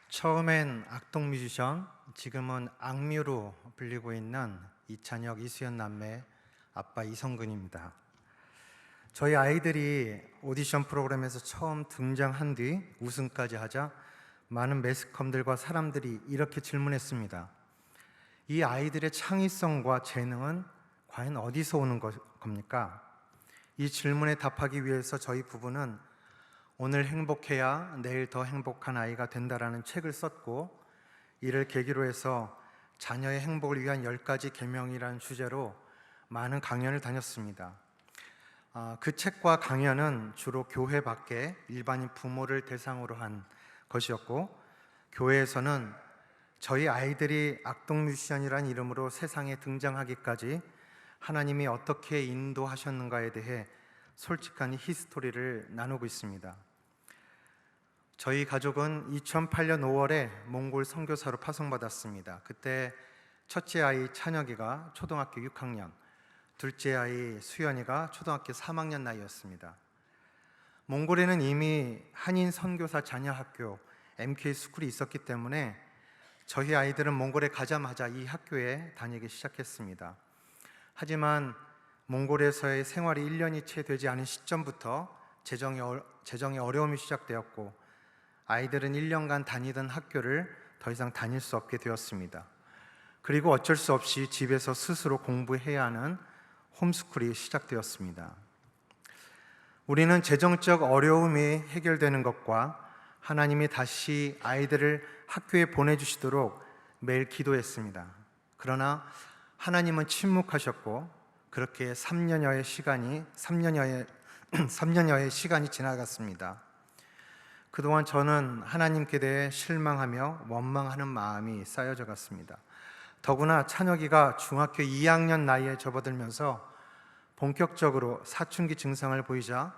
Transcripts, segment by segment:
처음엔 악동 뮤지션, 지금은 악뮤로 불리고 있는 이찬혁, 이수연 남매 아빠 이성근입니다. 저희 아이들이 오디션 프로그램에서 처음 등장한 뒤 우승까지 하자 많은 매스컴들과 사람들이 이렇게 질문했습니다. 이 아이들의 창의성과 재능은 과연 어디서 오는 겁니까? 이 질문에 답하기 위해서 저희 부부는 오늘 행복해야 내일 더 행복한 아이가 된다라는 책을 썼고, 이를 계기로 해서 자녀의 행복을 위한 10가지 계명이라는 주제로 많은 강연을 다녔습니다. 그 책과 강연은 주로 교회 밖에 일반인 부모를 대상으로 한 것이었고, 교회에서는 저희 아이들이 악동 뮤지션이라는 이름으로 세상에 등장하기까지 하나님이 어떻게 인도하셨는가에 대해 솔직한 히스토리를 나누고 있습니다. 저희 가족은 2008년 5월에 몽골 선교사로 파송받았습니다. 그때 첫째 아이 찬혁이가 초등학교 6학년, 둘째 아이 수연이가 초등학교 3학년 나이였습니다. 몽골에는 이미 한인 선교사 자녀 학교 MK 스쿨이 있었기 때문에 저희 아이들은 몽골에 가자마자 이 학교에 다니기 시작했습니다. 하지만 몽골에서의 생활이 1년이 채 되지 않은 시점부터 재정의 어려움이 시작되었고, 아이들은 1년간 다니던 학교를 더 이상 다닐 수 없게 되었습니다. 그리고 어쩔 수 없이 집에서 스스로 공부해야 하는 홈스쿨이 시작되었습니다. 우리는 재정적 어려움이 해결되는 것과 하나님이 다시 아이들을 학교에 보내주시도록 매일 기도했습니다. 그러나 하나님은 침묵하셨고, 그렇게 3년여의 시간이 지나갔습니다. 그동안 저는 하나님께 대해 실망하며 원망하는 마음이 쌓여져 갔습니다. 더구나 찬혁이가 중학교 2학년 나이에 접어들면서 본격적으로 사춘기 증상을 보이자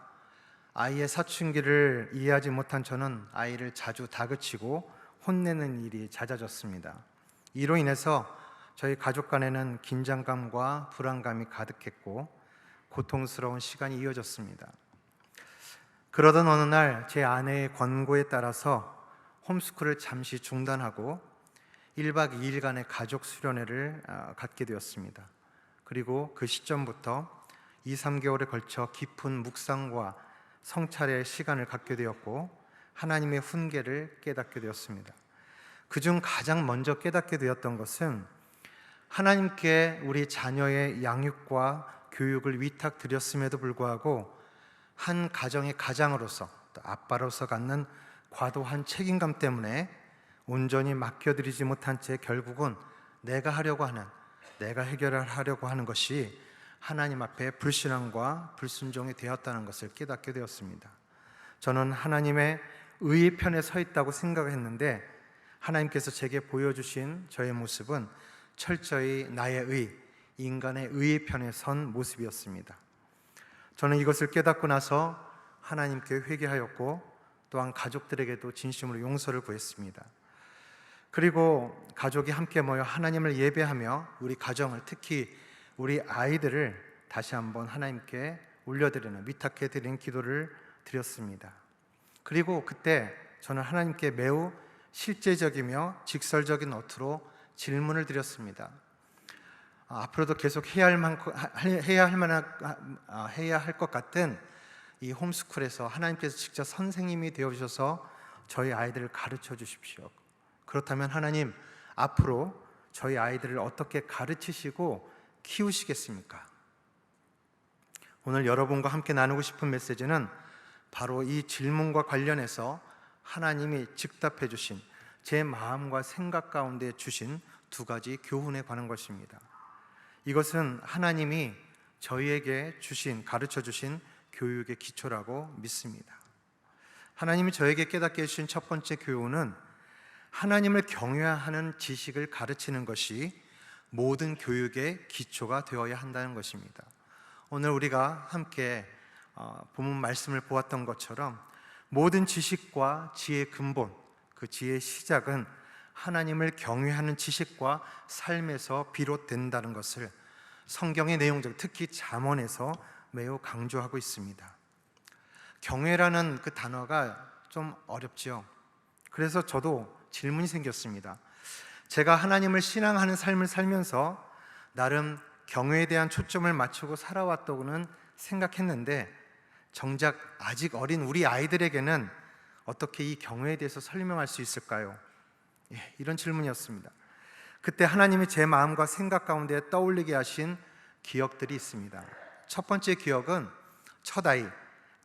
아이의 사춘기를 이해하지 못한 저는 아이를 자주 다그치고 혼내는 일이 잦아졌습니다. 이로 인해서 저희 가족 간에는 긴장감과 불안감이 가득했고 고통스러운 시간이 이어졌습니다. 그러던 어느 날 제 아내의 권고에 따라서 홈스쿨을 잠시 중단하고 1박 2일간의 가족 수련회를 갖게 되었습니다. 그리고 그 시점부터 2, 3개월에 걸쳐 깊은 묵상과 성찰의 시간을 갖게 되었고, 하나님의 훈계를 깨닫게 되었습니다. 그중 가장 먼저 깨닫게 되었던 것은 하나님께 우리 자녀의 양육과 교육을 위탁드렸음에도 불구하고 한 가정의 가장으로서, 또 아빠로서 갖는 과도한 책임감 때문에 온전히 맡겨드리지 못한 채 결국은 내가 해결하려고 하는 것이 하나님 앞에 불신앙과 불순종이 되었다는 것을 깨닫게 되었습니다. 저는 하나님의 의의 편에 서 있다고 생각했는데, 하나님께서 제게 보여주신 저의 모습은 철저히 나의 인간의 의의 편에 선 모습이었습니다. 저는 이것을 깨닫고 나서 하나님께 회개하였고, 또한 가족들에게도 진심으로 용서를 구했습니다. 그리고 가족이 함께 모여 하나님을 예배하며 우리 가정을, 특히 우리 아이들을 다시 한번 하나님께 올려드리는, 위탁해드리는 기도를 드렸습니다. 그리고 그때 저는 하나님께 매우 실제적이며 직설적인 어투로 질문을 드렸습니다. 앞으로도 계속 해야 할 것 같은 이 홈스쿨에서 하나님께서 직접 선생님이 되어주셔서 저희 아이들을 가르쳐 주십시오. 그렇다면 하나님, 앞으로 저희 아이들을 어떻게 가르치시고 키우시겠습니까? 오늘 여러분과 함께 나누고 싶은 메시지는 바로 이 질문과 관련해서 하나님이 즉답해 주신, 제 마음과 생각 가운데 주신 2가지 교훈에 관한 것입니다. 이것은 하나님이 저희에게 가르쳐 주신 교육의 기초라고 믿습니다. 하나님이 저에게 깨닫게 해주신 첫 번째 교훈은 하나님을 경외하는 지식을 가르치는 것이 모든 교육의 기초가 되어야 한다는 것입니다. 오늘 우리가 함께 본문 말씀을 보았던 것처럼 모든 지식과 지혜의 근본, 그 지혜의 시작은 하나님을 경외하는 지식과 삶에서 비롯된다는 것을 성경의 내용들, 특히 잠언에서 매우 강조하고 있습니다. 경외라는 그 단어가 좀 어렵죠. 그래서 저도 질문이 생겼습니다. 제가 하나님을 신앙하는 삶을 살면서 나름 경외에 대한 초점을 맞추고 살아왔다고는 생각했는데 정작 아직 어린 우리 아이들에게는 어떻게 이 경외에 대해서 설명할 수 있을까요? 이런 질문이었습니다. 그때 하나님이 제 마음과 생각 가운데 떠올리게 하신 기억들이 있습니다. 첫 번째 기억은 첫 아이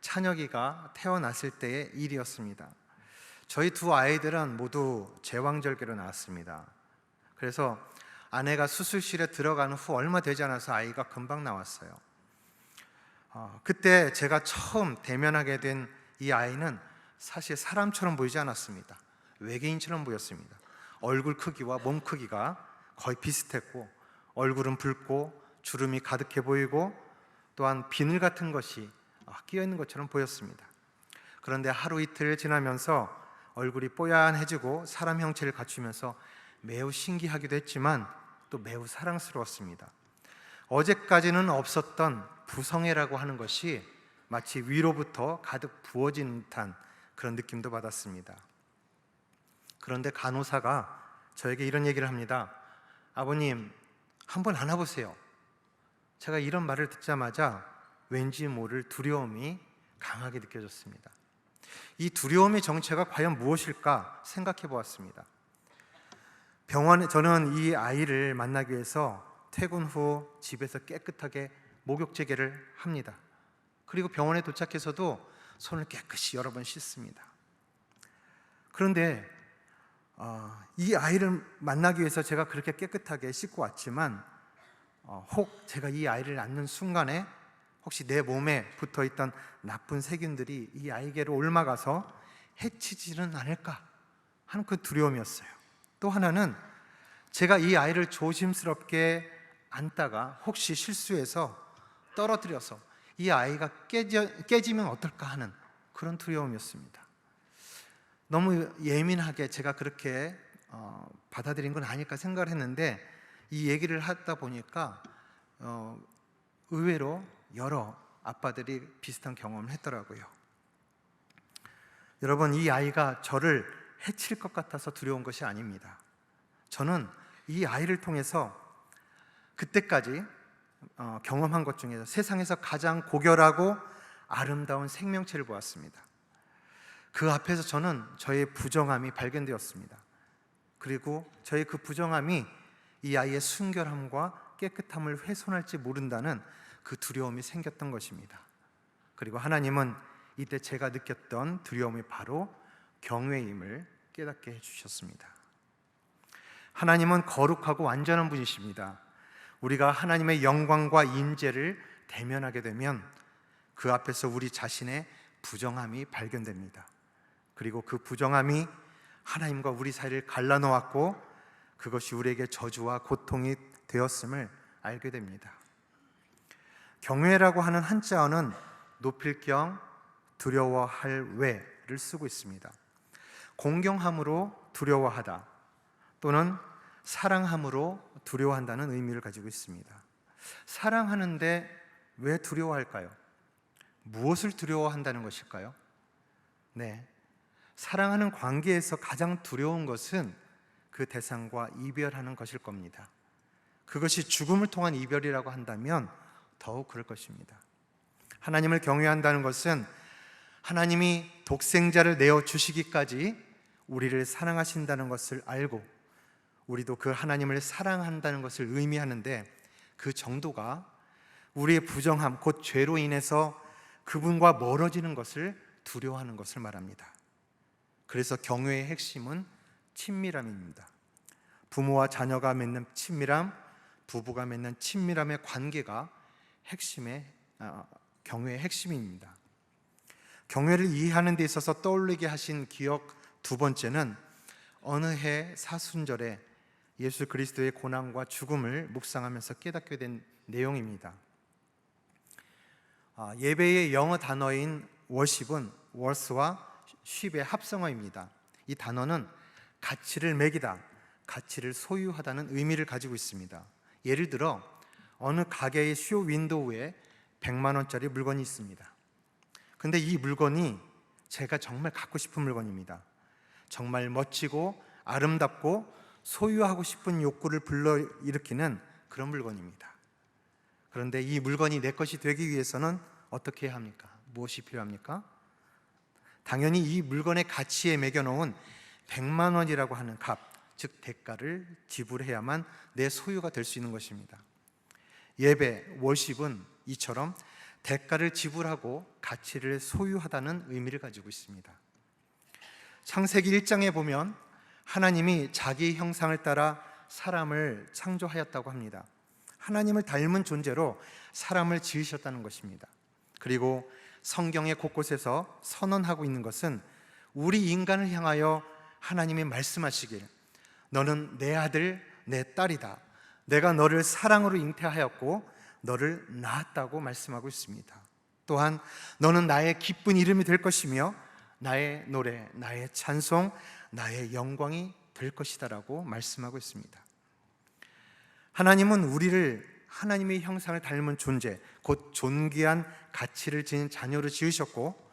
찬혁이가 태어났을 때의 일이었습니다. 저희 두 아이들은 모두 제왕절개로 나왔습니다. 그래서 아내가 수술실에 들어간 후 얼마 되지 않아서 아이가 금방 나왔어요. 그때 제가 처음 대면하게 된 이 아이는 사실 사람처럼 보이지 않았습니다. 외계인처럼 보였습니다. 얼굴 크기와 몸 크기가 거의 비슷했고 얼굴은 붉고 주름이 가득해 보이고 또한 비늘 같은 것이 끼어 있는 것처럼 보였습니다. 그런데 하루 이틀 지나면서 얼굴이 뽀얀해지고 사람 형체를 갖추면서 매우 신기하기도 했지만 또 매우 사랑스러웠습니다. 어제까지는 없었던 부성애라고 하는 것이 마치 위로부터 가득 부어진 듯한 그런 느낌도 받았습니다. 그런데 간호사가 저에게 이런 얘기를 합니다. 아버님, 한번 안아보세요. 제가 이런 말을 듣자마자 왠지 모를 두려움이 강하게 느껴졌습니다. 이 두려움의 정체가 과연 무엇일까 생각해 보았습니다. 병원에 저는 이 아이를 만나기 위해서 퇴근 후 집에서 깨끗하게 목욕 재개를 합니다. 그리고 병원에 도착해서도 손을 깨끗이 여러 번 씻습니다. 그런데 이 아이를 만나기 위해서 제가 그렇게 깨끗하게 씻고 왔지만 혹 제가 이 아이를 낳는 순간에 혹시 내 몸에 붙어있던 나쁜 세균들이 이 아이에게로 옮아가서 해치지는 않을까 하는 그 두려움이었어요. 또 하나는 제가 이 아이를 조심스럽게 안다가 혹시 실수해서 떨어뜨려서 이 아이가 깨지면 어떨까 하는 그런 두려움이었습니다. 너무 예민하게 제가 그렇게 받아들인 건 아닐까 생각을 했는데 이 얘기를 하다 보니까 의외로 여러 아빠들이 비슷한 경험을 했더라고요. 여러분, 이 아이가 저를 해칠 것 같아서 두려운 것이 아닙니다. 저는 이 아이를 통해서 그때까지 경험한 것 중에서 세상에서 가장 고결하고 아름다운 생명체를 보았습니다. 그 앞에서 저는 저의 부정함이 발견되었습니다. 그리고 저의 그 부정함이 이 아이의 순결함과 깨끗함을 훼손할지 모른다는 그 두려움이 생겼던 것입니다. 그리고 하나님은 이때 제가 느꼈던 두려움이 바로 경외임을 깨닫게 해주셨습니다. 하나님은 거룩하고 완전한 분이십니다. 우리가 하나님의 영광과 인재를 대면하게 되면 그 앞에서 우리 자신의 부정함이 발견됩니다. 그리고 그 부정함이 하나님과 우리 사이를 갈라놓았고 그것이 우리에게 저주와 고통이 되었음을 알게 됩니다. 경외라고 하는 한자어는 높일 경, 두려워할 외를 쓰고 있습니다. 공경함으로 두려워하다 또는 사랑함으로 두려워한다는 의미를 가지고 있습니다. 사랑하는데 왜 두려워할까요? 무엇을 두려워한다는 것일까요? 네, 사랑하는 관계에서 가장 두려운 것은 그 대상과 이별하는 것일 겁니다. 그것이 죽음을 통한 이별이라고 한다면 더욱 그럴 것입니다. 하나님을 경외한다는 것은 하나님이 독생자를 내어주시기까지 우리를 사랑하신다는 것을 알고 우리도 그 하나님을 사랑한다는 것을 의미하는데 그 정도가 우리의 부정함, 곧 죄로 인해서 그분과 멀어지는 것을 두려워하는 것을 말합니다. 그래서 경외의 핵심은 친밀함입니다. 부모와 자녀가 맺는 친밀함, 부부가 맺는 친밀함의 관계가 경외의 핵심입니다. 경외를 이해하는 데 있어서 떠올리게 하신 기억 두 번째는 어느 해 사순절에 예수 그리스도의 고난과 죽음을 묵상하면서 깨닫게 된 내용입니다. 예배의 영어 단어인 worship은 worth와 ship의 합성어입니다. 이 단어는 가치를 매기다, 가치를 소유하다는 의미를 가지고 있습니다. 예를 들어 어느 가게의 쇼 윈도우에 100만 원짜리 물건이 있습니다. 근데 이 물건이 제가 정말 갖고 싶은 물건입니다. 정말 멋지고 아름답고 소유하고 싶은 욕구를 불러일으키는 그런 물건입니다. 그런데 이 물건이 내 것이 되기 위해서는 어떻게 해야 합니까? 무엇이 필요합니까? 당연히 이 물건의 가치에 매겨놓은 100만 원이라고 하는 값, 즉 대가를 지불해야만 내 소유가 될 수 있는 것입니다. 예배, 월십은 이처럼 대가를 지불하고 가치를 소유하다는 의미를 가지고 있습니다. 창세기 1장에 보면 하나님이 자기 형상을 따라 사람을 창조하였다고 합니다. 하나님을 닮은 존재로 사람을 지으셨다는 것입니다. 그리고 성경의 곳곳에서 선언하고 있는 것은 우리 인간을 향하여 하나님이 말씀하시길, 너는 내 아들, 내 딸이다. 내가 너를 사랑으로 잉태하였고 너를 낳았다고 말씀하고 있습니다. 또한 너는 나의 기쁜 이름이 될 것이며 나의 노래, 나의 찬송, 나의 영광이 될 것이다 라고 말씀하고 있습니다. 하나님은 우리를 하나님의 형상을 닮은 존재, 곧 존귀한 가치를 지닌 자녀로 지으셨고,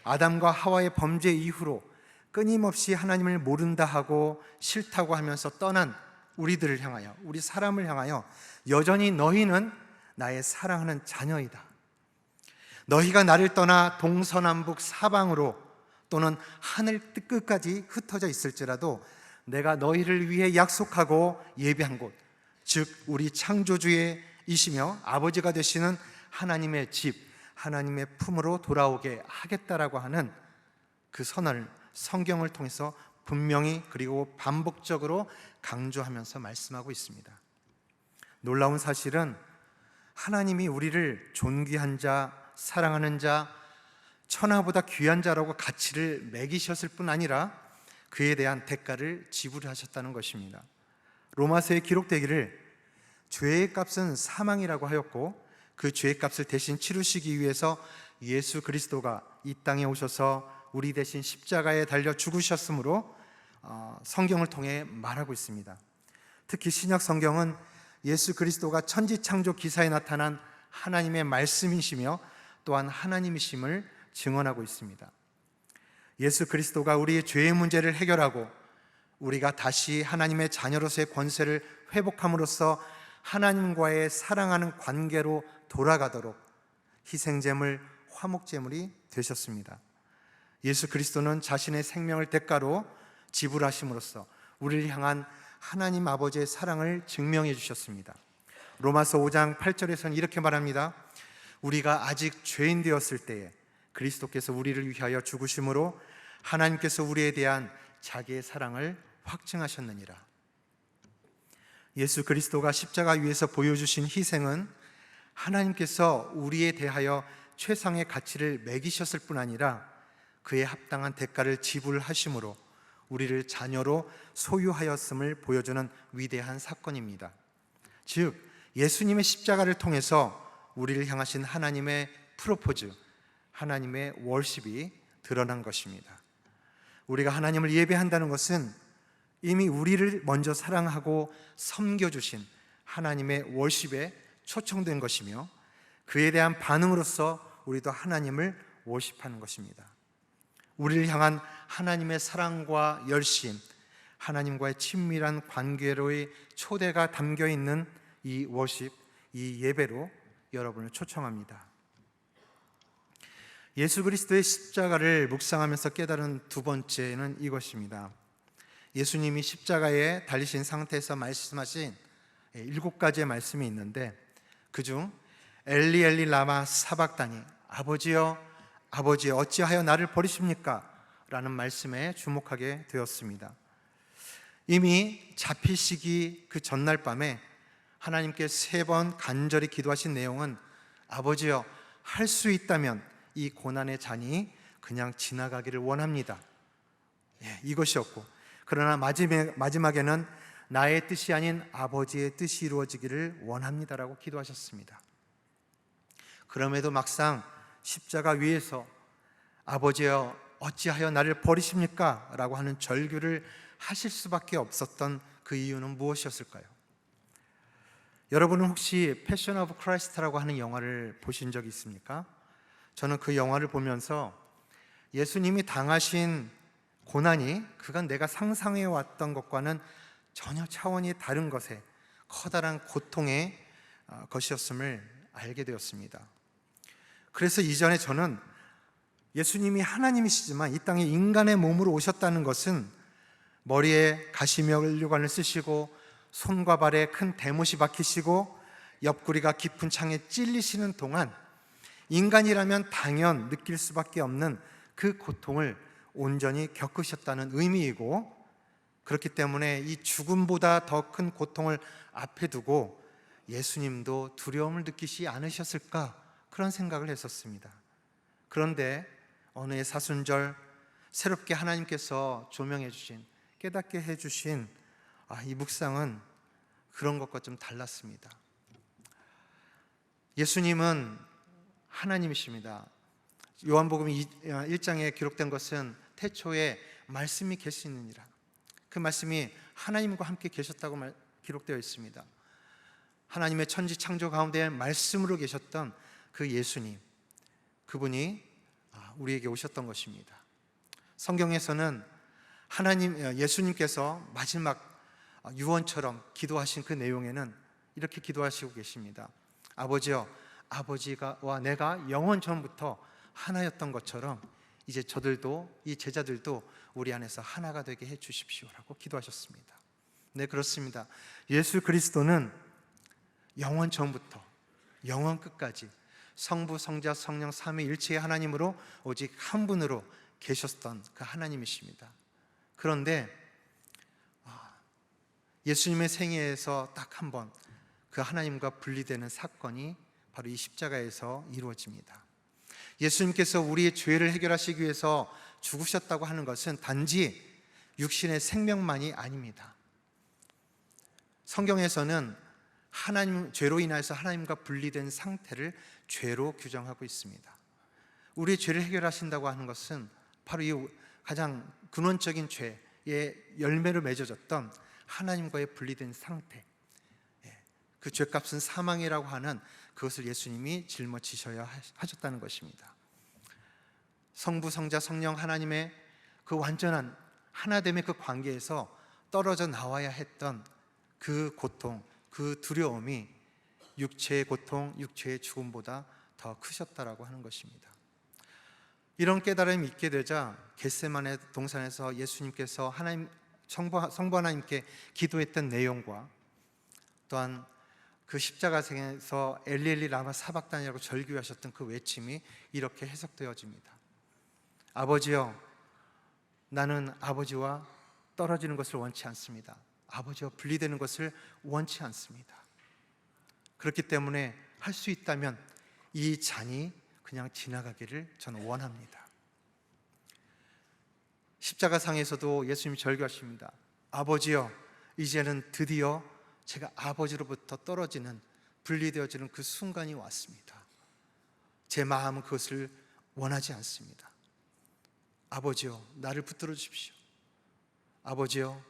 아담과 하와의 범죄 이후로 끊임없이 하나님을 모른다 하고 싫다고 하면서 떠난 우리들을 향하여, 우리 사람을 향하여 여전히 너희는 나의 사랑하는 자녀이다. 너희가 나를 떠나 동서남북 사방으로 또는 하늘 끝까지 흩어져 있을지라도 내가 너희를 위해 약속하고 예비한 곳, 즉 우리 창조주이시며 아버지가 되시는 하나님의 집, 하나님의 품으로 돌아오게 하겠다라고 하는 그 선언을 성경을 통해서 분명히 그리고 반복적으로 강조하면서 말씀하고 있습니다. 놀라운 사실은 하나님이 우리를 존귀한 자, 사랑하는 자, 천하보다 귀한 자라고 가치를 매기셨을 뿐 아니라 그에 대한 대가를 지불하셨다는 것입니다. 로마서에 기록되기를 죄의 값은 사망이라고 하였고 그 죄의 값을 대신 치르시기 위해서 예수 그리스도가 이 땅에 오셔서 우리 대신 십자가에 달려 죽으셨으므로 성경을 통해 말하고 있습니다. 특히 신약 성경은 예수 그리스도가 천지창조 기사에 나타난 하나님의 말씀이시며 또한 하나님이심을 증언하고 있습니다. 예수 그리스도가 우리의 죄의 문제를 해결하고 우리가 다시 하나님의 자녀로서의 권세를 회복함으로써 하나님과의 사랑하는 관계로 돌아가도록 희생제물, 화목제물이 되셨습니다. 예수 그리스도는 자신의 생명을 대가로 지불하심으로써 우리를 향한 하나님 아버지의 사랑을 증명해 주셨습니다. 로마서 5장 8절에서는 이렇게 말합니다. 우리가 아직 죄인 되었을 때에 그리스도께서 우리를 위하여 죽으심으로 하나님께서 우리에 대한 자기의 사랑을 확증하셨느니라. 예수 그리스도가 십자가 위에서 보여주신 희생은 하나님께서 우리에 대하여 최상의 가치를 매기셨을 뿐 아니라 그에 합당한 대가를 지불하심으로 우리를 자녀로 소유하였음을 보여주는 위대한 사건입니다. 즉 예수님의 십자가를 통해서 우리를 향하신 하나님의 프로포즈, 하나님의 월십이 드러난 것입니다. 우리가 하나님을 예배한다는 것은 이미 우리를 먼저 사랑하고 섬겨주신 하나님의 월십에 초청된 것이며 그에 대한 반응으로서 우리도 하나님을 월십하는 것입니다. 우리를 향한 하나님의 사랑과 열심, 하나님과의 친밀한 관계로의 초대가 담겨있는 이 월십, 이 예배로 여러분을 초청합니다. 예수 그리스도의 십자가를 묵상하면서 깨달은 두 번째는 이것입니다. 예수님이 십자가에 달리신 상태에서 말씀하신 7가지의 말씀이 있는데 그중 엘리 엘리 라마 사박다니, 아버지여 아버지여 어찌하여 나를 버리십니까? 라는 말씀에 주목하게 되었습니다. 이미 잡히시기 그 전날 밤에 하나님께 3번 간절히 기도하신 내용은 아버지여 할 수 있다면 이 고난의 잔이 그냥 지나가기를 원합니다. 이것이었고, 그러나 마지막에는 나의 뜻이 아닌 아버지의 뜻이 이루어지기를 원합니다라고 기도하셨습니다. 그럼에도 막상 십자가 위에서 아버지여 어찌하여 나를 버리십니까? 라고 하는 절규를 하실 수밖에 없었던 그 이유는 무엇이었을까요? 여러분은 혹시 패션 오브 크라이스트라고 하는 영화를 보신 적이 있습니까? 저는 그 영화를 보면서 예수님이 당하신 고난이 그간 내가 상상해 왔던 것과는 전혀 차원이 다른 것에 커다란 고통의 것이었음을 알게 되었습니다. 그래서 이전에 저는 예수님이 하나님이시지만 이 땅에 인간의 몸으로 오셨다는 것은 머리에 가시면류관을 쓰시고 손과 발에 큰 대못이 박히시고 옆구리가 깊은 창에 찔리시는 동안 인간이라면 당연 느낄 수밖에 없는 그 고통을 온전히 겪으셨다는 의미이고, 그렇기 때문에 이 죽음보다 더 큰 고통을 앞에 두고 예수님도 두려움을 느끼지 않으셨을까, 그런 생각을 했었습니다. 그런데 어느 해 사순절 새롭게 하나님께서 조명해 주신, 깨닫게 해주신 이 묵상은 그런 것과 좀 달랐습니다. 예수님은 하나님이십니다. 요한복음 1장에 기록된 것은 태초에 말씀이 계시느니라, 그 말씀이 하나님과 함께 계셨다고 기록되어 있습니다. 하나님의 천지 창조 가운데 말씀으로 계셨던 그 예수님, 그분이 우리에게 오셨던 것입니다. 성경에서는 예수님께서 마지막 유언처럼 기도하신 그 내용에는 이렇게 기도하시고 계십니다. 아버지여, 아버지와 내가 영원 전부터 하나였던 것처럼 이제 저들도, 이 제자들도 우리 안에서 하나가 되게 해 주십시오라고 기도하셨습니다. 네, 그렇습니다. 예수 그리스도는 영원 전부터 영원 끝까지 성부, 성자, 성령 삼위일체의 하나님으로 오직 한 분으로 계셨던 그 하나님이십니다. 그런데 예수님의 생애에서 딱 한 번 그 하나님과 분리되는 사건이 바로 이 십자가에서 이루어집니다. 예수님께서 우리의 죄를 해결하시기 위해서 죽으셨다고 하는 것은 단지 육신의 생명만이 아닙니다. 성경에서는 죄로 인해서 하나님과 분리된 상태를 죄로 규정하고 있습니다. 우리의 죄를 해결하신다고 하는 것은 바로 이 가장 근원적인 죄의 열매로 맺어졌던 하나님과의 분리된 상태, 그 죄값은 사망이라고 하는 그것을 예수님이 짊어지셔야 하셨다는 것입니다. 성부, 성자, 성령 하나님의 그 완전한 하나됨의 그 관계에서 떨어져 나와야 했던 그 고통, 그 두려움이 육체의 고통, 육체의 죽음보다 더 크셨다라고 하는 것입니다. 이런 깨달음이 있게 되자 겟세마네 동산에서 예수님께서 성부 하나님께 기도했던 내용과 또한 그 십자가상에서 엘리엘리 라마 사박단이라고 절규하셨던 그 외침이 이렇게 해석되어집니다. 아버지여, 나는 아버지와 떨어지는 것을 원치 않습니다. 아버지와 분리되는 것을 원치 않습니다. 그렇기 때문에 할 수 있다면 이 잔이 그냥 지나가기를 저는 원합니다. 십자가상에서도 예수님이 절규하십니다. 아버지여, 이제는 드디어 제가 아버지로부터 떨어지는, 분리되어지는 그 순간이 왔습니다. 제 마음은 그것을 원하지 않습니다. 아버지여, 나를 붙들어 주십시오. 아버지여,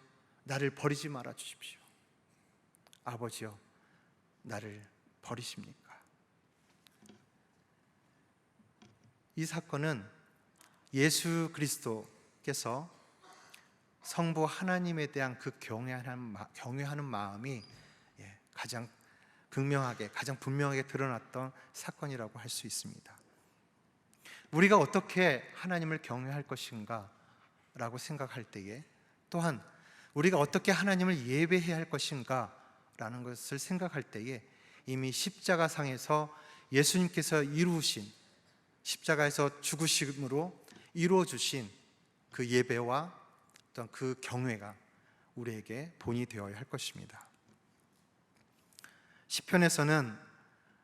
나를 버리지 말아 주십시오. 아버지여, 나를 버리십니까? 이 사건은 예수 그리스도께서 성부 하나님에 대한 그 경외하는 마음이 가장 극명하게, 가장 분명하게 드러났던 사건이라고 할 수 있습니다. 우리가 어떻게 하나님을 경외할 것인가 라고 생각할 때에, 또한 우리가 어떻게 하나님을 예배해야 할 것인가 라는 것을 생각할 때에 이미 십자가상에서 예수님께서 이루신, 십자가에서 죽으심으로 이루어주신 그 예배와 또한 그 경외가 우리에게 본이 되어야 할 것입니다. 시편에서는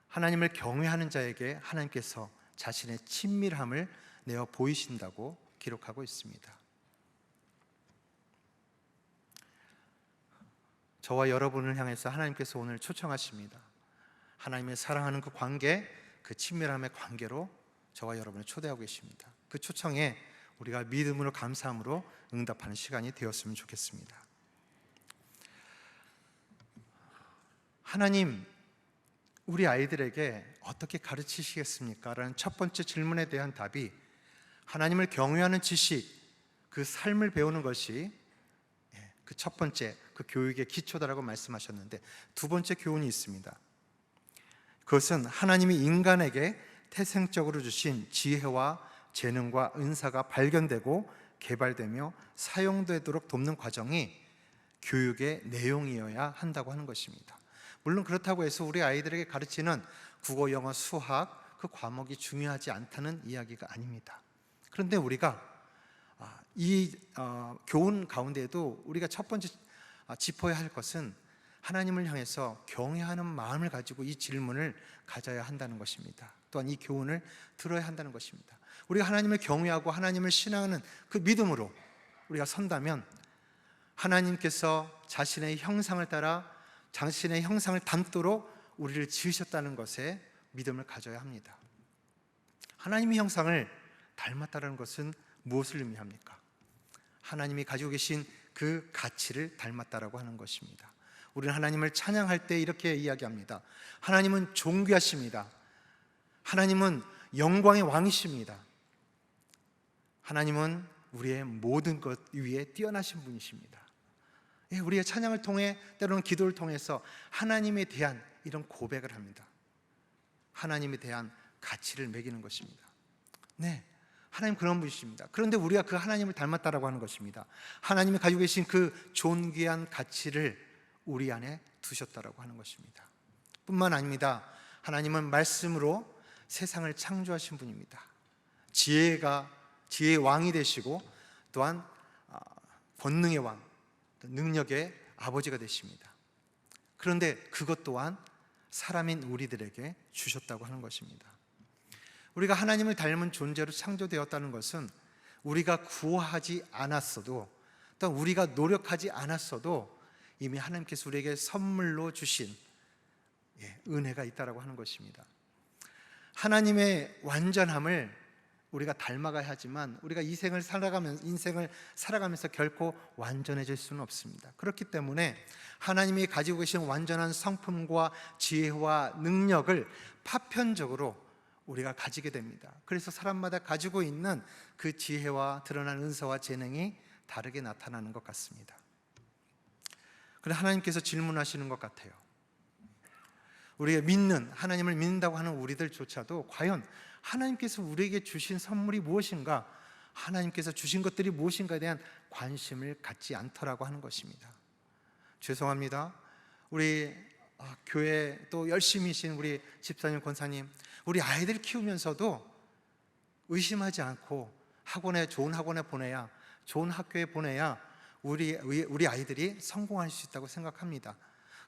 하나님을 경외하는 자에게 하나님께서 자신의 친밀함을 내어 보이신다고 기록하고 있습니다. 저와 여러분을 향해서 하나님께서 오늘 초청하십니다. 하나님의 사랑하는 그 관계, 그 친밀함의 관계로 저와 여러분을 초대하고 계십니다. 그 초청에 우리가 믿음으로, 감사함으로 응답하는 시간이 되었으면 좋겠습니다. 하나님, 우리 아이들에게 어떻게 가르치시겠습니까? 라는 첫 번째 질문에 대한 답이 하나님을 경외하는 지식, 그 삶을 배우는 것이 그 첫 번째 그 교육의 기초다라고 말씀하셨는데, 두 번째 교훈이 있습니다. 그것은 하나님이 인간에게 태생적으로 주신 지혜와 재능과 은사가 발견되고 개발되며 사용되도록 돕는 과정이 교육의 내용이어야 한다고 하는 것입니다. 물론 그렇다고 해서 우리 아이들에게 가르치는 국어, 영어, 수학 그 과목이 중요하지 않다는 이야기가 아닙니다. 그런데 우리가 이 교훈 가운데에도 우리가 첫 번째 짚어야 할 것은 하나님을 향해서 경외하는 마음을 가지고 이 질문을 가져야 한다는 것입니다. 또한 이 교훈을 들어야 한다는 것입니다. 우리가 하나님을 경외하고 하나님을 신앙하는 그 믿음으로 우리가 선다면 하나님께서 자신의 형상을 따라 자신의 형상을 담도록 우리를 지으셨다는 것에 믿음을 가져야 합니다. 하나님의 형상을 닮았다는 것은 무엇을 의미합니까? 하나님이 가지고 계신 그 가치를 닮았다라고 하는 것입니다. 우리는 하나님을 찬양할 때 이렇게 이야기합니다. 하나님은 존귀하십니다. 하나님은 영광의 왕이십니다. 하나님은 우리의 모든 것 위에 뛰어나신 분이십니다. 우리의 찬양을 통해, 때로는 기도를 통해서 하나님에 대한 이런 고백을 합니다. 하나님에 대한 가치를 매기는 것입니다. 네, 하나님 그런 분이십니다. 그런데 우리가 그 하나님을 닮았다라고 하는 것입니다. 하나님이 가지고 계신 그 존귀한 가치를 우리 안에 두셨다라고 하는 것입니다. 뿐만 아닙니다. 하나님은 말씀으로 세상을 창조하신 분입니다. 지혜의 왕이 되시고 또한 권능의 왕, 능력의 아버지가 되십니다. 그런데 그것 또한 사람인 우리들에게 주셨다고 하는 것입니다. 우리가 하나님을 닮은 존재로 창조되었다는 것은 우리가 구하지 않았어도, 또 우리가 노력하지 않았어도 이미 하나님께서 우리에게 선물로 주신 은혜가 있다라고 하는 것입니다. 하나님의 완전함을 우리가 닮아가야 하지만 우리가 인생을 살아가면서 결코 완전해질 수는 없습니다. 그렇기 때문에 하나님이 가지고 계신 완전한 성품과 지혜와 능력을 파편적으로 우리가 가지게 됩니다. 그래서 사람마다 가지고 있는 그 지혜와 드러난 은사와 재능이 다르게 나타나는 것 같습니다. 그런데 하나님께서 질문하시는 것 같아요. 우리가 하나님을 믿는다고 하는 우리들조차도 과연 하나님께서 우리에게 주신 선물이 무엇인가, 하나님께서 주신 것들이 무엇인가에 대한 관심을 갖지 않더라고 하는 것입니다. 죄송합니다. 우리 교회 또 열심히신 우리 집사님, 권사님, 우리 아이들 키우면서도 의심하지 않고 좋은 학원에 보내야, 좋은 학교에 보내야 우리 아이들이 성공할 수 있다고 생각합니다.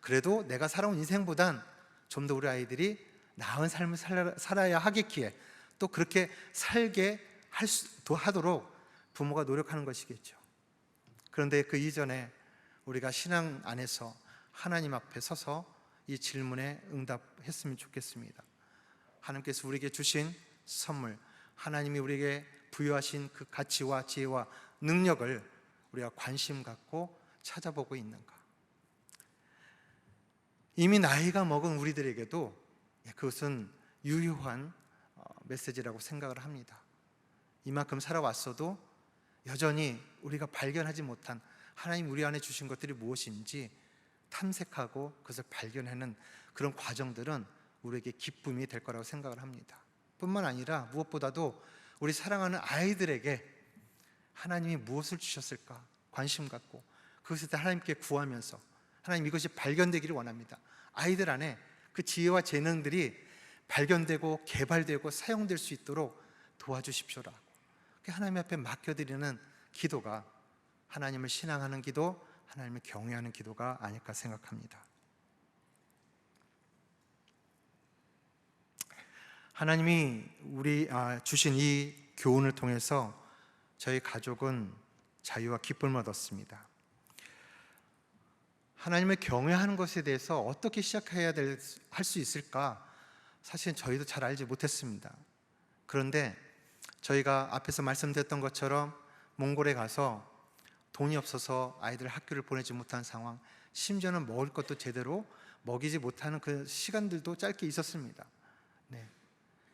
그래도 내가 살아온 인생보단 좀 더 우리 아이들이 나은 삶을 살아야 하겠기에 또 그렇게 살게 하도록 부모가 노력하는 것이겠죠. 그런데 그 이전에 우리가 신앙 안에서 하나님 앞에 서서 이 질문에 응답했으면 좋겠습니다. 하나님께서 우리에게 주신 선물, 하나님이 우리에게 부여하신 그 가치와 지혜와 능력을 우리가 관심 갖고 찾아보고 있는가? 이미 나이가 먹은 우리들에게도 그것은 유효한 메시지라고 생각을 합니다. 이만큼 살아왔어도 여전히 우리가 발견하지 못한 하나님 우리 안에 주신 것들이 무엇인지 탐색하고 그것을 발견하는 그런 과정들은 우리에게 기쁨이 될 거라고 생각을 합니다. 뿐만 아니라 무엇보다도 우리 사랑하는 아이들에게 하나님이 무엇을 주셨을까 관심 갖고 그것을 하나님께 구하면서 하나님 이것이 발견되기를 원합니다. 아이들 안에 그 지혜와 재능들이 발견되고 개발되고 사용될 수 있도록 도와주십시오라고 하나님 앞에 맡겨드리는 기도가 하나님을 신앙하는 기도, 하나님을 경외하는 기도가 아닐까 생각합니다. 하나님이 우리 주신 이 교훈을 통해서 저희 가족은 자유와 기쁨을 얻었습니다. 하나님을 경외하는 것에 대해서 어떻게 시작해야 할 수 있을까? 사실 저희도 잘 알지 못했습니다. 그런데 저희가 앞에서 말씀드렸던 것처럼 몽골에 가서 돈이 없어서 아이들 학교를 보내지 못한 상황, 심지어는 먹을 것도 제대로 먹이지 못하는 그 시간들도 짧게 있었습니다.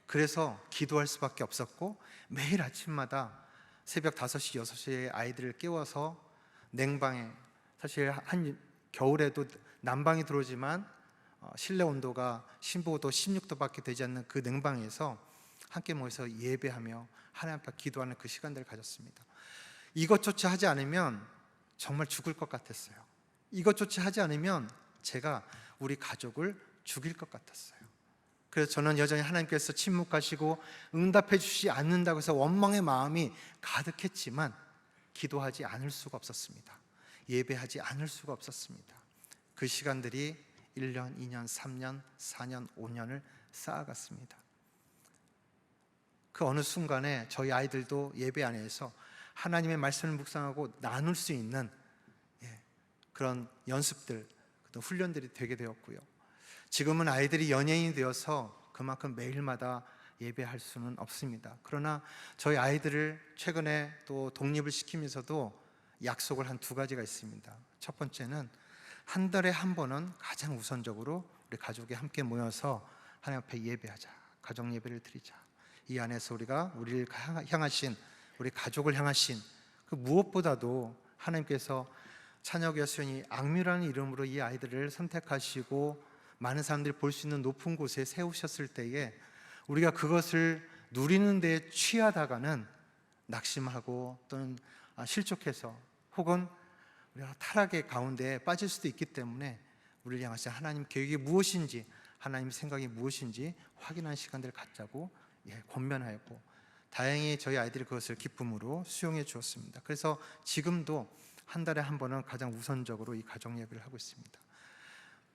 그래서 기도할 수밖에 없었고 매일 아침마다 새벽 5시, 6시에 아이들을 깨워서 냉방에, 사실 한 겨울에도 난방이 들어오지만 실내 온도가 15도, 16도밖에 되지 않는 그 냉방에서 함께 모여서 예배하며 하나님 앞에 기도하는 그 시간들을 가졌습니다. 이것조차 하지 않으면 정말 죽을 것 같았어요. 이것조차 하지 않으면 제가 우리 가족을 죽일 것 같았어요. 그래서 저는 여전히 하나님께서 침묵하시고 응답해 주시지 않는다고 해서 원망의 마음이 가득했지만 기도하지 않을 수가 없었습니다. 예배하지 않을 수가 없었습니다. 그 시간들이 1년, 2년, 3년, 4년, 5년을 쌓아갔습니다. 그 어느 순간에 저희 아이들도 예배 안에서 하나님의 말씀을 묵상하고 나눌 수 있는 그런 연습들, 그런 훈련들이 되게 되었고요. 지금은 아이들이 연예인이 되어서 그만큼 매일마다 예배할 수는 없습니다. 그러나 저희 아이들을 최근에 또 독립을 시키면서도 약속을 한 2가지가 있습니다. 첫 번째는 한 달에 한 번은 가장 우선적으로 우리 가족이 함께 모여서 하나님 앞에 예배하자, 가정 예배를 드리자. 이 안에서 우리가 우리를 향하신, 우리 가족을 향하신 그 무엇보다도 하나님께서 찬혁 여수연이 악뮤라는 이름으로 이 아이들을 선택하시고 많은 사람들이 볼 수 있는 높은 곳에 세우셨을 때에 우리가 그것을 누리는 데 취하다가는 낙심하고 또는 실족해서 혹은 우리가 타락의 가운데 빠질 수도 있기 때문에 우리를 향하신 하나님 계획이 무엇인지, 하나님 생각이 무엇인지 확인하는 시간들을 갖자고 권면하였고, 다행히 저희 아이들이 그것을 기쁨으로 수용해 주었습니다. 그래서 지금도 한 달에 한 번은 가장 우선적으로 이 가정 예배를 하고 있습니다.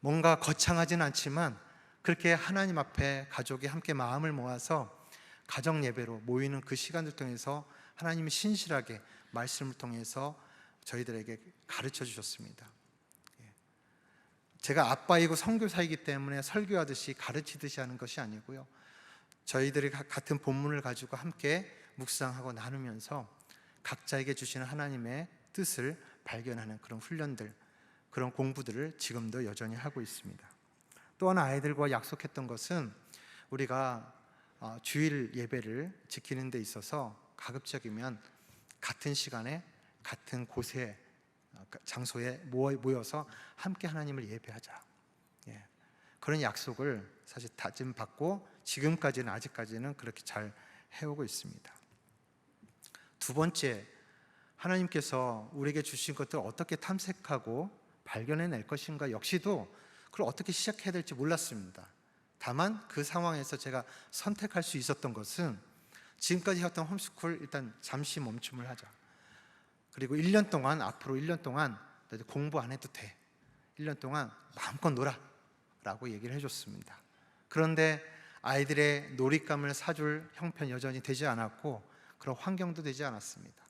뭔가 거창하지는 않지만 그렇게 하나님 앞에 가족이 함께 마음을 모아서 가정 예배로 모이는 그 시간을 통해서 하나님이 신실하게 말씀을 통해서 저희들에게 가르쳐 주셨습니다. 제가 아빠이고 선교사이기 때문에 설교하듯이 가르치듯이 하는 것이 아니고요, 저희들이 같은 본문을 가지고 함께 묵상하고 나누면서 각자에게 주시는 하나님의 뜻을 발견하는 그런 훈련들, 그런 공부들을 지금도 여전히 하고 있습니다. 또 하나 아이들과 약속했던 것은 우리가 주일 예배를 지키는 데 있어서 가급적이면 같은 시간에 같은 곳에, 장소에 모여서 함께 하나님을 예배하자, 그런 약속을 사실 다짐받고 지금까지는, 아직까지는 그렇게 잘 해오고 있습니다. 두 번째, 하나님께서 우리에게 주신 것들을 어떻게 탐색하고 발견해낼 것인가 역시도 그걸 어떻게 시작해야 될지 몰랐습니다. 다만 그 상황에서 제가 선택할 수 있었던 것은 지금까지 해왔던 홈스쿨 일단 잠시 멈춤을 하자. 그리고 1년 동안, 앞으로 1년 동안 공부 안 해도 돼, 1년 동안 마음껏 놀아 라고 얘기를 해줬습니다. 그런데 아이들의 놀잇감을 사줄 형편 여전히 되지 않았고 그런 환경도 되지 않았습니다.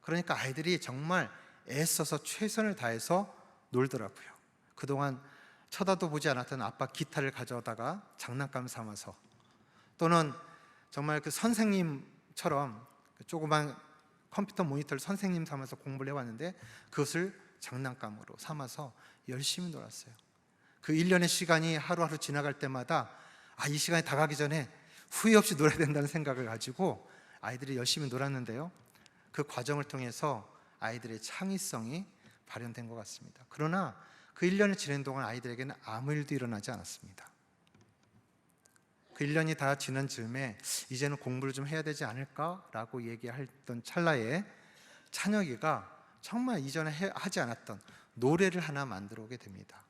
그러니까 아이들이 정말 애써서 최선을 다해서 놀더라고요. 그동안 쳐다도 보지 않았던 아빠 기타를 가져다가 장난감 삼아서, 또는 정말 그 선생님처럼 조그만 컴퓨터 모니터를 선생님 삼아서 공부를 해왔는데 그것을 장난감으로 삼아서 열심히 놀았어요. 그 1년의 시간이 하루하루 지나갈 때마다 이 시간이 다 가기 전에 후회 없이 놀아야 된다는 생각을 가지고 아이들이 열심히 놀았는데요, 그 과정을 통해서 아이들의 창의성이 발현된 것 같습니다. 그러나 그 1년을 지낸 동안 아이들에게는 아무 일도 일어나지 않았습니다. 그 1년이 다 지난 즈음에 이제는 공부를 좀 해야 되지 않을까라고 얘기했던 찰나에 찬혁이가 정말 이전에 하지 않았던 노래를 하나 만들어 오게 됩니다.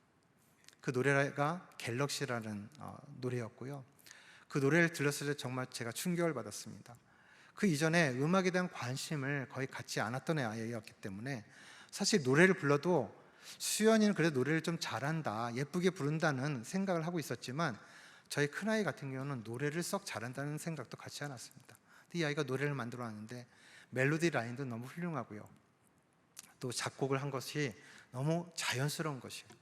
그 노래가 갤럭시라는 노래였고요. 그 노래를 들었을 때 정말 제가 충격을 받았습니다. 그 이전에 음악에 대한 관심을 거의 갖지 않았던 아이였기 때문에 사실 노래를 불러도 수연이는 그래도 노래를 좀 잘한다, 예쁘게 부른다는 생각을 하고 있었지만 저희 큰아이 같은 경우는 노래를 썩 잘한다는 생각도 갖지 않았습니다. 이 아이가 노래를 만들어 왔는데 멜로디 라인도 너무 훌륭하고요, 또 작곡을 한 것이 너무 자연스러운 것이에요.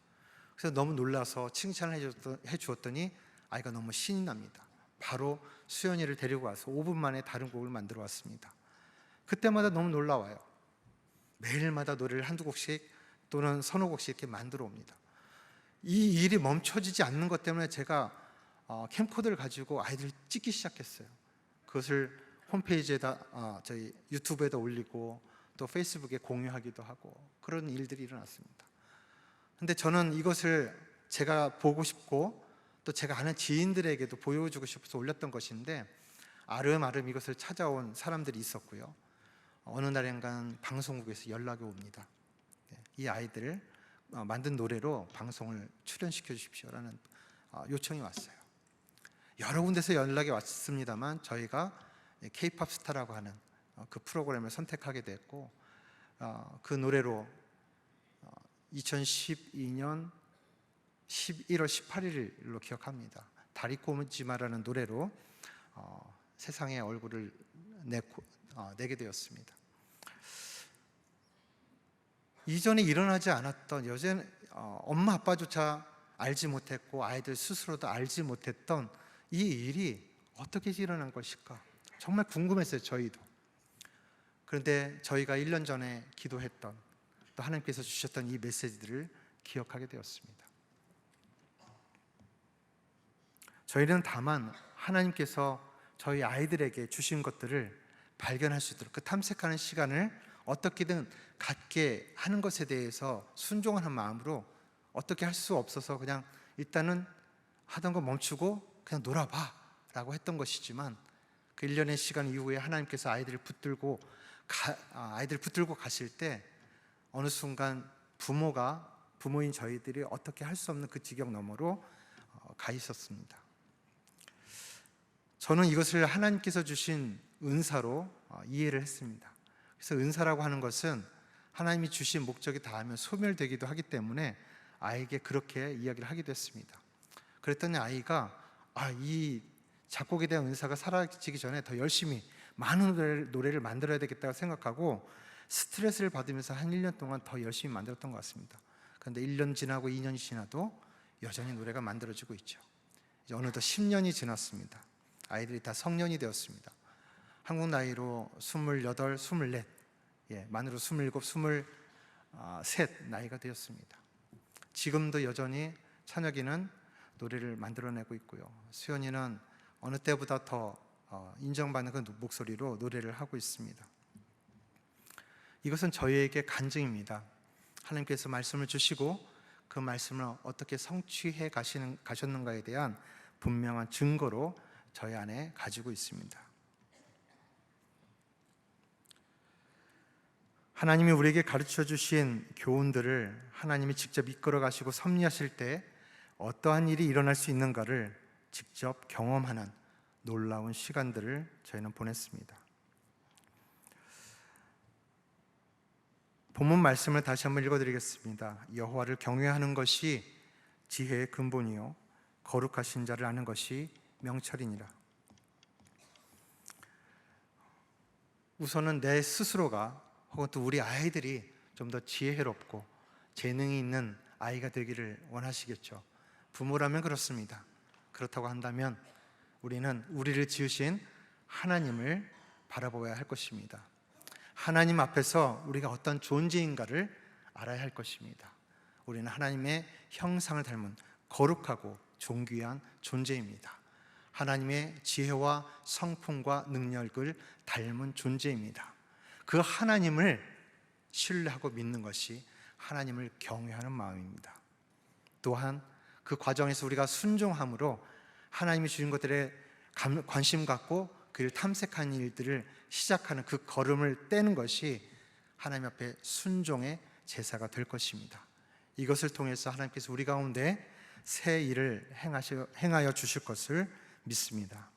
그래서 너무 놀라서 칭찬을 해주었더니 아이가 너무 신이 납니다. 바로 수연이를 데리고 와서 5분 만에 다른 곡을 만들어 왔습니다. 그때마다 너무 놀라워요. 매일마다 노래를 한두 곡씩 또는 서너 곡씩 이렇게 만들어 옵니다. 이 일이 멈춰지지 않는 것 때문에 제가 캠코더를 가지고 아이들을 찍기 시작했어요. 그것을 홈페이지에다 저희 유튜브에다 올리고 또 페이스북에 공유하기도 하고 그런 일들이 일어났습니다. 근데 저는 이것을 제가 보고 싶고 또 제가 아는 지인들에게도 보여주고 싶어서 올렸던 것인데 아름아름 이것을 찾아온 사람들이 있었고요. 어느 날인가 방송국에서 연락이 옵니다. 이 아이들을 만든 노래로 방송을 출연시켜 주십시오라는 요청이 왔어요. 여러 군데서 연락이 왔습니다만 저희가 K-팝 스타라고 하는 그 프로그램을 선택하게 됐고 그 노래로 2012년 11월 18일로 기억합니다. 다리꼬지마라는 노래로 세상에 얼굴을 내게 되었습니다. 이전에 일어나지 않았던 엄마 아빠조차 알지 못했고 아이들 스스로도 알지 못했던 이 일이 어떻게 일어난 것일까 정말 궁금했어요. 저희도. 그런데 저희가 1년 전에 기도했던 또 하나님께서 주셨던 이 메시지들을 기억하게 되었습니다. 저희는 다만 하나님께서 저희 아이들에게 주신 것들을 발견할 수 있도록 그 탐색하는 시간을 어떻게든 갖게 하는 것에 대해서 순종하는 마음으로 어떻게 할 수 없어서 그냥 일단은 하던 거 멈추고 그냥 놀아봐 라고 했던 것이지만 그 1년의 시간 이후에 하나님께서 아이들 붙들고 가실 때 어느 순간 부모인 저희들이 어떻게 할 수 없는 그 지경 너머로 가 있었습니다. 저는 이것을 하나님께서 주신 은사로 이해를 했습니다. 그래서 은사라고 하는 것은 하나님이 주신 목적이 닿으면 소멸되기도 하기 때문에 아이에게 그렇게 이야기를 하기도 했습니다. 그랬더니 아이가 이 작곡에 대한 은사가 사라지기 전에 더 열심히 많은 노래를 만들어야 되겠다고 생각하고 스트레스를 받으면서 한 1년 동안 더 열심히 만들었던 것 같습니다. 그런데 1년 지나고 2년이 지나도 여전히 노래가 만들어지고 있죠. 이제 어느덧 10년이 지났습니다. 아이들이 다 성년이 되었습니다. 한국 나이로 28, 24, 만으로 27, 23 나이가 되었습니다. 지금도 여전히 찬혁이는 노래를 만들어내고 있고요. 수연이는 어느 때보다 더 인정받는 그 목소리로 노래를 하고 있습니다. 이것은 저희에게 간증입니다. 하나님께서 말씀을 주시고 그 말씀을 어떻게 성취해 가셨는가에 대한 분명한 증거로 저희 안에 가지고 있습니다. 하나님이 우리에게 가르쳐 주신 교훈들을 하나님이 직접 이끌어 가시고 섭리하실 때 어떠한 일이 일어날 수 있는가를 직접 경험하는 놀라운 시간들을 저희는 보냈습니다. 본문 말씀을 다시 한번 읽어드리겠습니다. 여호와를 경외하는 것이 지혜의 근본이요 거룩하신 자를 아는 것이 명철이니라. 우선은 내 스스로가 혹은 또 우리 아이들이 좀 더 지혜롭고 재능이 있는 아이가 되기를 원하시겠죠. 부모라면 그렇습니다. 그렇다고 한다면 우리는 우리를 지으신 하나님을 바라보아야 할 것입니다. 하나님 앞에서 우리가 어떤 존재인가를 알아야 할 것입니다. 우리는 하나님의 형상을 닮은 거룩하고 존귀한 존재입니다. 하나님의 지혜와 성품과 능력을 닮은 존재입니다. 그 하나님을 신뢰하고 믿는 것이 하나님을 경외하는 마음입니다. 또한 그 과정에서 우리가 순종함으로 하나님이 주신 것들에 관심 갖고 그를 탐색하는 일들을 시작하는 그 걸음을 떼는 것이 하나님 앞에 순종의 제사가 될 것입니다. 이것을 통해서 하나님께서 우리 가운데 새 일을 행하여 주실 것을 믿습니다.